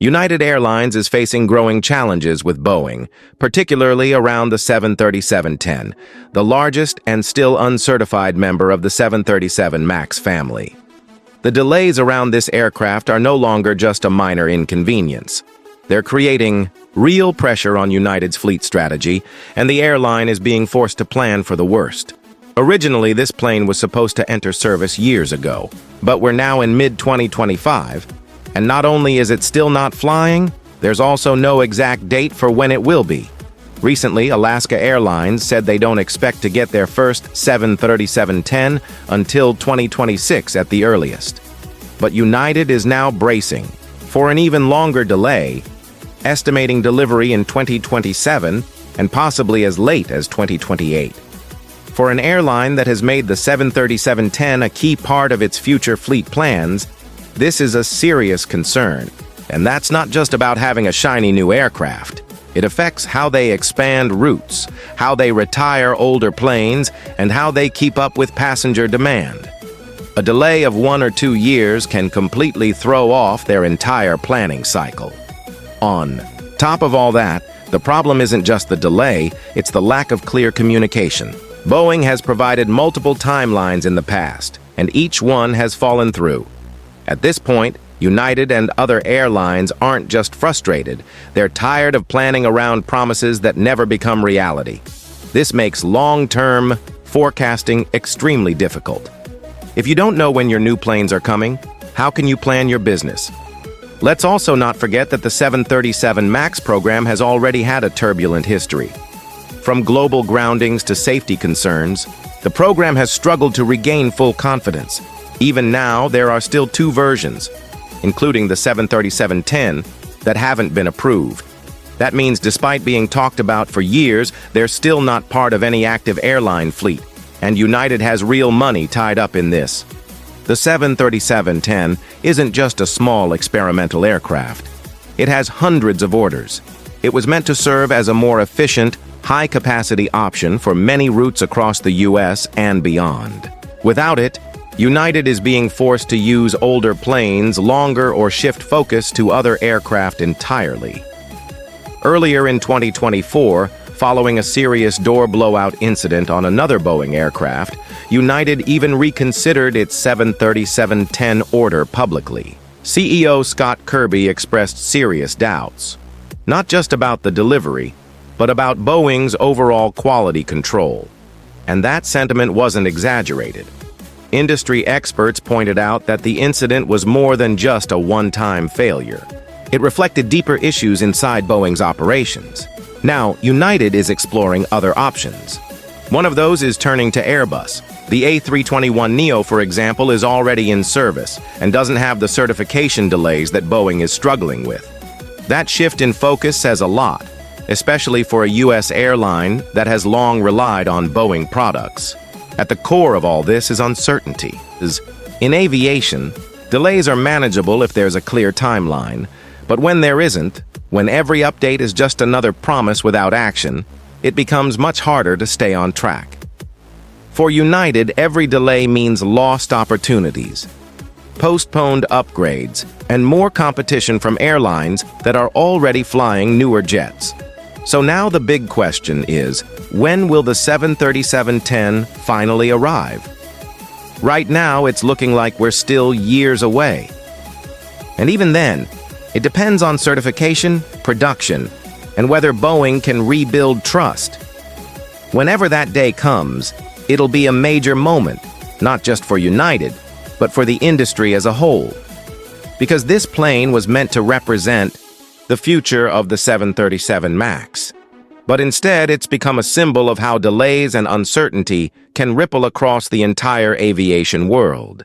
United Airlines is facing growing challenges with Boeing, particularly around the 737-10, the largest and still uncertified member of the 737 MAX family. The delays around this aircraft are no longer just a minor inconvenience. They're creating real pressure on United's fleet strategy, and the airline is being forced to plan for the worst. Originally, this plane was supposed to enter service years ago, but we're now in mid-2025, and not only is it still not flying, there's also no exact date for when it will be. Recently, Alaska Airlines said they don't expect to get their first 737-10 until 2026 at the earliest. But United is now bracing for an even longer delay, estimating delivery in 2027 and possibly as late as 2028. For an airline that has made the 737-10 a key part of its future fleet plans, this is a serious concern. And that's not just about having a shiny new aircraft. It affects how they expand routes, how they retire older planes, and how they keep up with passenger demand. A delay of 1 or 2 years can completely throw off their entire planning cycle. On top of all that, the problem isn't just the delay, it's the lack of clear communication. Boeing has provided multiple timelines in the past, and each one has fallen through. At this point, United and other airlines aren't just frustrated, they're tired of planning around promises that never become reality. This makes long-term forecasting extremely difficult. If you don't know when your new planes are coming, how can you plan your business? Let's also not forget that the 737 MAX program has already had a turbulent history. From global groundings to safety concerns, the program has struggled to regain full confidence. Even now, there are still 2 versions, including the 737-10, that haven't been approved. That means despite being talked about for years, they're still not part of any active airline fleet, and United has real money tied up in this. The 737-10 isn't just a small experimental aircraft. It has hundreds of orders. It was meant to serve as a more efficient, high-capacity option for many routes across the U.S. and beyond. Without it, United is being forced to use older planes longer or shift focus to other aircraft entirely. Earlier in 2024, following a serious door blowout incident on another Boeing aircraft, United even reconsidered its 737-10 order publicly. CEO Scott Kirby expressed serious doubts, not just about the delivery, but about Boeing's overall quality control. And that sentiment wasn't exaggerated. Industry experts pointed out that the incident was more than just a one-time failure. It reflected deeper issues inside Boeing's operations. Now, United is exploring other options. One of those is turning to Airbus. The A321neo, for example, is already in service and doesn't have the certification delays that Boeing is struggling with. That shift in focus says a lot, especially for a U.S. airline that has long relied on Boeing products. At the core of all this is uncertainty. In aviation, delays are manageable if there's a clear timeline, but when there isn't, when every update is just another promise without action, it becomes much harder to stay on track. For United, every delay means lost opportunities, postponed upgrades, and more competition from airlines that are already flying newer jets. So now the big question is, when will the 737-10 finally arrive? Right now, it's looking like we're still years away. And even then, it depends on certification, production, and whether Boeing can rebuild trust. Whenever that day comes, it'll be a major moment, not just for United, but for the industry as a whole. Because this plane was meant to represent the future of the 737 MAX. But instead, it's become a symbol of how delays and uncertainty can ripple across the entire aviation world.